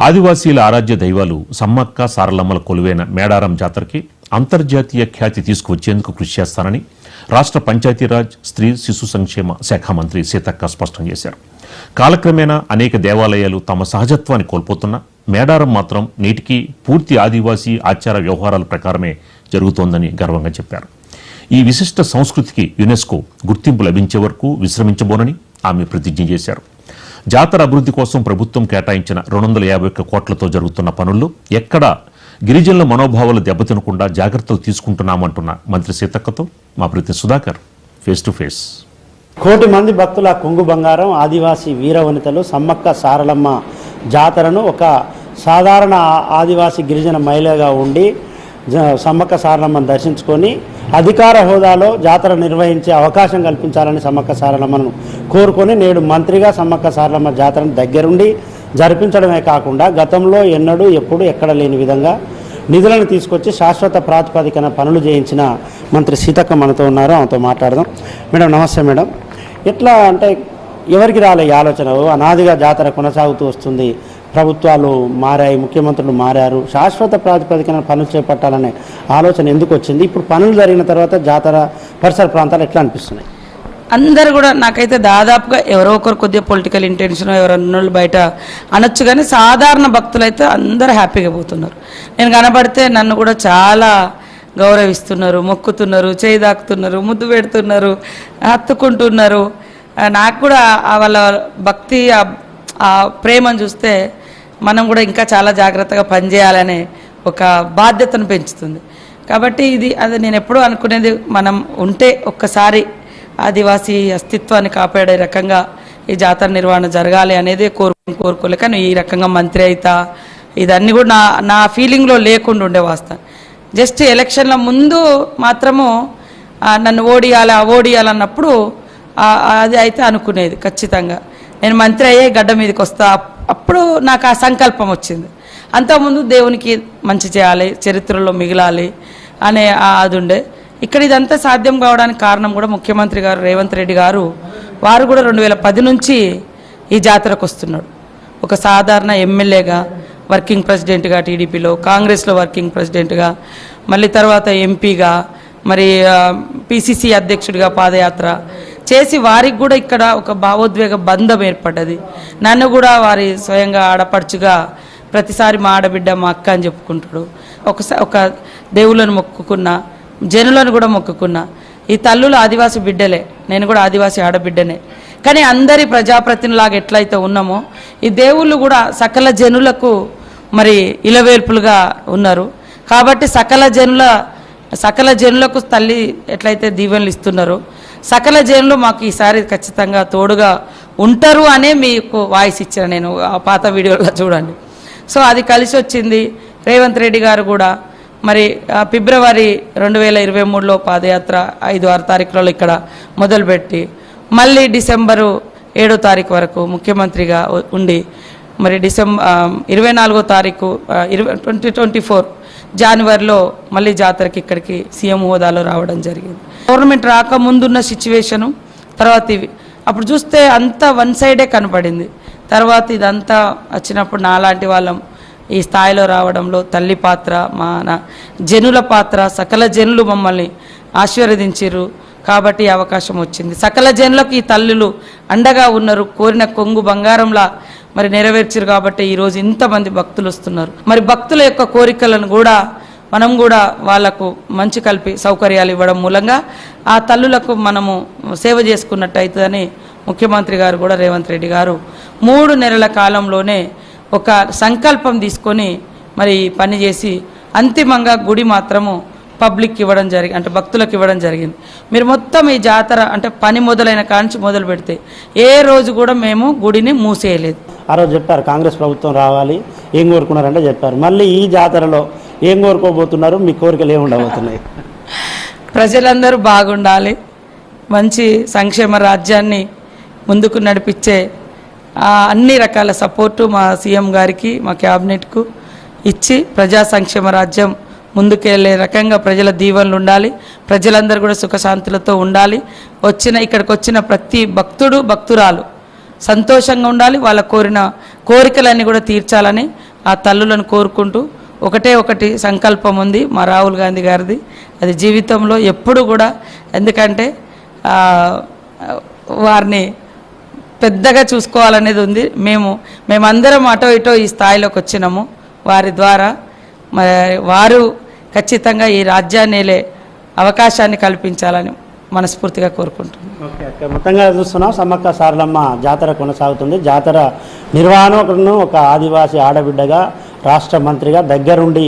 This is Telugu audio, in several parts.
ఆదివాసీల ఆరాధ్య దైవాలు సమ్మక్క సారలమ్మల కొలువైన మేడారం జాతరకి అంతర్జాతీయ ఖ్యాతి తీసుకువచ్చేందుకు కృషి చేస్తానని రాష్ట్ర పంచాయతీరాజ్ స్త్రీ శిశు సంక్షేమ శాఖ మంత్రి సీతక్క స్పష్టం చేశారు. కాలక్రమేణా అనేక దేవాలయాలు తమ సహజత్వాన్ని కోల్పోతున్నా మేడారం మాత్రం నేటికి పూర్తి ఆదివాసీ ఆచార వ్యవహారాల ప్రకారమే జరుగుతోందని గర్వంగా చెప్పారు. ఈ విశిష్ట సంస్కృతికి యునెస్కో గుర్తింపు లభించే వరకు విశ్రమించబోనని ఆమె ప్రతిజ్ఞ చేశారు. జాతర అభివృద్ధి కోసం ప్రభుత్వం కేటాయించిన 251 కోట్లతో జరుగుతున్న పనుల్లో ఎక్కడా గిరిజనుల మనోభావాలు దెబ్బతినకుండా జాగ్రత్తలు తీసుకుంటున్నామంటున్న మంత్రి సీతక్కతో మా ప్రతినిధి సుధాకర్ ఫేస్ టు ఫేస్. 1 కోటి మంది భక్తుల కొంగు బంగారం ఆదివాసీ వీరవనితలు సమ్మక్క సారలమ్మ జాతరను ఒక సాధారణ ఆదివాసీ గిరిజన మహిళగా ఉండి సమ్మక్క సారలమ్మను దర్శించుకొని అధికార హోదాలో జాతర నిర్వహించే అవకాశం కల్పించాలని సమ్మక్క సారలమ్మను కోరుకొని నేడు మంత్రిగా సమ్మక్క సారలమ్మ జాతరను దగ్గరుండి జరిపించడమే కాకుండా గతంలో ఎన్నడూ ఎప్పుడు ఎక్కడ లేని విధంగా నిధులను తీసుకొచ్చి శాశ్వత ప్రాతిపదికన పనులు చేయించిన మంత్రి సీతక్క మనతో ఉన్నారు. ఆమెతో మాట్లాడదాం. మేడం నమస్తే. మేడం, ఎట్లా అంటే ఎవరికి రాలే ఈ ఆలోచన? అనాదిగా జాతర కొనసాగుతూ వస్తుంది, ప్రభుత్వాలు మారాయి, ముఖ్యమంత్రులు మారారు, శాశ్వత ప్రాతిపదికన పనులు చేపట్టాలనే ఆలోచన ఎందుకు వచ్చింది? ఇప్పుడు పనులు జరిగిన తర్వాత జాతర పరిసర ప్రాంతాలు ఎట్లా అనిపిస్తున్నాయి? అందరు కూడా నాకైతే దాదాపుగా ఎవరో ఒకరు కొద్దిగా పొలిటికల్ ఇంటెన్షన్ ఎవరన్నోళ్ళు బయట అనొచ్చు, కానీ సాధారణ భక్తులు అయితే అందరూ హ్యాపీగా పోతున్నారు. నేను కనబడితే నన్ను కూడా చాలా గౌరవిస్తున్నారు, మొక్కుతున్నారు, చేయి దాక్కుతున్నారు, ముద్దు పెడుతున్నారు, హత్తుకుంటున్నారు. నాకు కూడా వాళ్ళ భక్తి ఆ ప్రేమను చూస్తే మనం కూడా ఇంకా చాలా జాగ్రత్తగా పనిచేయాలనే ఒక బాధ్యతను పెంచుతుంది. కాబట్టి అది నేను ఎప్పుడూ అనుకునేది, మనం ఉంటే ఒక్కసారి ఆదివాసీ అస్తిత్వాన్ని కాపాడే రకంగా ఈ జాతర నిర్వహణ జరగాలి అనేది కోరుకోలే. కానీ ఈ రకంగా మంత్రి అయితా ఇదన్నీ కూడా నా ఫీలింగ్లో లేకుండా ఉండే వాస్తవం. జస్ట్ ఎలక్షన్ల ముందు మాత్రము నన్ను ఓడియాలన్నప్పుడు అది అయితే అనుకునేది ఖచ్చితంగా నేను మంత్రి అయ్యే గడ్డ మీదకి వస్తా. అప్పుడు నాకు ఆ సంకల్పం వచ్చింది. అంతకుముందు దేవునికి మంచి చేయాలి, చరిత్రలో మిగిలాలి అనే అది ఉండే. ఇక్కడ ఇదంతా సాధ్యం కావడానికి కారణం కూడా ముఖ్యమంత్రి గారు రేవంత్ రెడ్డి గారు. వారు కూడా 2010 నుంచి ఈ జాతరకు వస్తున్నాడు. ఒక సాధారణ ఎమ్మెల్యేగా, వర్కింగ్ ప్రెసిడెంట్గా టీడీపీలో, కాంగ్రెస్లో వర్కింగ్ ప్రెసిడెంట్గా, మళ్ళీ తర్వాత ఎంపీగా, మరి పిసిసి అధ్యక్షుడిగా పాదయాత్ర చేసి వారికి కూడా ఇక్కడ ఒక భావోద్వేగ బంధం ఏర్పడ్డది. నన్ను కూడా వారి స్వయంగా ఆడపడుచుగా ప్రతిసారి మా ఆడబిడ్డ మా అక్క అని చెప్పుకుంటాడు. ఒక దేవుళ్ళను మొక్కుకున్నా, జనులను కూడా మొక్కుకున్నా. ఈ తల్లులు ఆదివాసీ బిడ్డలే, నేను కూడా ఆదివాసీ ఆడబిడ్డనే. కానీ అందరి ప్రజాప్రతినిధిలాగా ఎట్లయితే ఉన్నామో ఈ దేవుళ్ళు కూడా సకల జనులకు మరి ఇలవేల్పులుగా ఉన్నారు. కాబట్టి సకల జనులకు తల్లి ఎట్లయితే దీవెనలు ఇస్తున్నారో సకల జనులు మాకు ఈసారి ఖచ్చితంగా తోడుగా ఉంటారు అనే మీకు వాయిస్ ఇచ్చాను నేను ఆ పాత వీడియోలో చూడండి. సో అది కలిసి వచ్చింది. రేవంత్ రెడ్డి గారు కూడా మరి ఫిబ్రవరి 2023లో పాదయాత్ర 5-6 తారీఖులలో ఇక్కడ మొదలుపెట్టి మళ్ళీ డిసెంబరు 7వ తారీఖు వరకు ముఖ్యమంత్రిగా ఉండి మరి 24వ తారీఖు 2024 జనవరిలో మళ్ళీ జాతరకి ఇక్కడికి సీఎం హోదాలో రావడం జరిగింది. గవర్నమెంట్ రాకముందున్న సిచ్యువేషను తర్వాత ఇవి అప్పుడు చూస్తే అంతా వన్ సైడే కనపడింది. తర్వాత ఇదంతా వచ్చినప్పుడు నాలాంటి వాళ్ళం ఈ స్థాయిలో రావడంలో తల్లి పాత్ర, మన జనుల పాత్ర, సకల జనులు మమ్మల్ని ఆశీర్వదించారు కాబట్టి అవకాశం వచ్చింది. సకల జనులకు ఈ తల్లులు అండగా ఉన్నారు. కోరిన కొంగు బంగారంలా మరి నెరవేర్చారు కాబట్టి ఈరోజు ఇంతమంది భక్తులు వస్తున్నారు. మరి భక్తుల యొక్క కోరికలను కూడా మనం కూడా వాళ్లకు మంచి సౌకర్యాలు ఇవ్వడం మూలంగా ఆ తల్లులకు మనము సేవ చేసుకున్నట్టు అవుతుందని ముఖ్యమంత్రి గారు కూడా రేవంత్ రెడ్డి గారు 3 నెలల కాలంలోనే ఒక సంకల్పం తీసుకొని మరి పని చేసి అంతిమంగా గుడి మాత్రము పబ్లిక్ ఇవ్వడం జరిగింది, అంటే భక్తులకు ఇవ్వడం జరిగింది. మీరు మొత్తం ఈ జాతర అంటే పని మొదలైన కాంచి మొదలు పెడితే ఏ రోజు కూడా మేము గుడిని మూసేయలేదు. ఆ రోజు చెప్పారు కాంగ్రెస్ ప్రభుత్వం రావాలి, ఏం కోరుకున్నారంటే చెప్పారు. మళ్ళీ ఈ జాతరలో ఏం కోరుకోబోతున్నారు? మీ కోరికలు ఏముండబోతున్నాయి? ప్రజలందరూ బాగుండాలి, మంచి సంక్షేమ రాజ్యాన్ని ముందుకు నడిపించే అన్ని రకాల సపోర్టు మా సీఎం గారికి, మా క్యాబినెట్కు ఇచ్చి ప్రజా సంక్షేమ రాజ్యం ముందుకెళ్ళే రకంగా ప్రజల దీవెనలు ఉండాలి. ప్రజలందరూ కూడా సుఖశాంతులతో ఉండాలి. ఇక్కడికి వచ్చిన ప్రతి భక్తుడు భక్తురాలు సంతోషంగా ఉండాలి. వాళ్ళ కోరిన కోరికలన్నీ కూడా తీర్చాలని ఆ తల్లులను కోరుకుంటూ ఒకటి సంకల్పం ఉంది మా రాహుల్ గాంధీ గారిది. అది జీవితంలో ఎప్పుడు కూడా, ఎందుకంటే వారిని పెద్దగా చూసుకోవాలనేది ఉంది. మేమందరం అటో ఇటో ఈ స్థాయిలోకి వచ్చినాము వారి ద్వారా. వారు ఖచ్చితంగా ఈ రాజ్యాన్నేలే అవకాశాన్ని కల్పించాలని మనస్ఫూర్తిగా కోరుకుంటున్నాను. ఓకే ఓకే, మొత్తంగా చూస్తున్నాం సమ్మక్క సారలమ్మ జాతర కొనసాగుతుంది. జాతర నిర్వహణను ఒక ఆదివాసీ ఆడబిడ్డగా, రాష్ట్ర మంత్రిగా దగ్గరుండి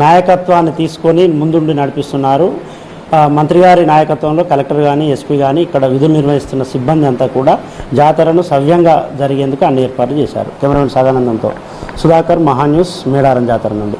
నాయకత్వాన్ని తీసుకొని ముందుండి నడిపిస్తున్నారు. మంత్రి గారి నాయకత్వంలో కలెక్టర్ కానీ, ఎస్పీ కానీ, ఇక్కడ విధులు నిర్వహిస్తున్న సిబ్బంది అంతా కూడా జాతరను సవ్యంగా జరిగేందుకు అన్ని ఏర్పాట్లు చేశారు. కెమెరామెన్ సదానందంతో సుధాకర్, మహాన్యూస్, మేడారం జాతర నుండి.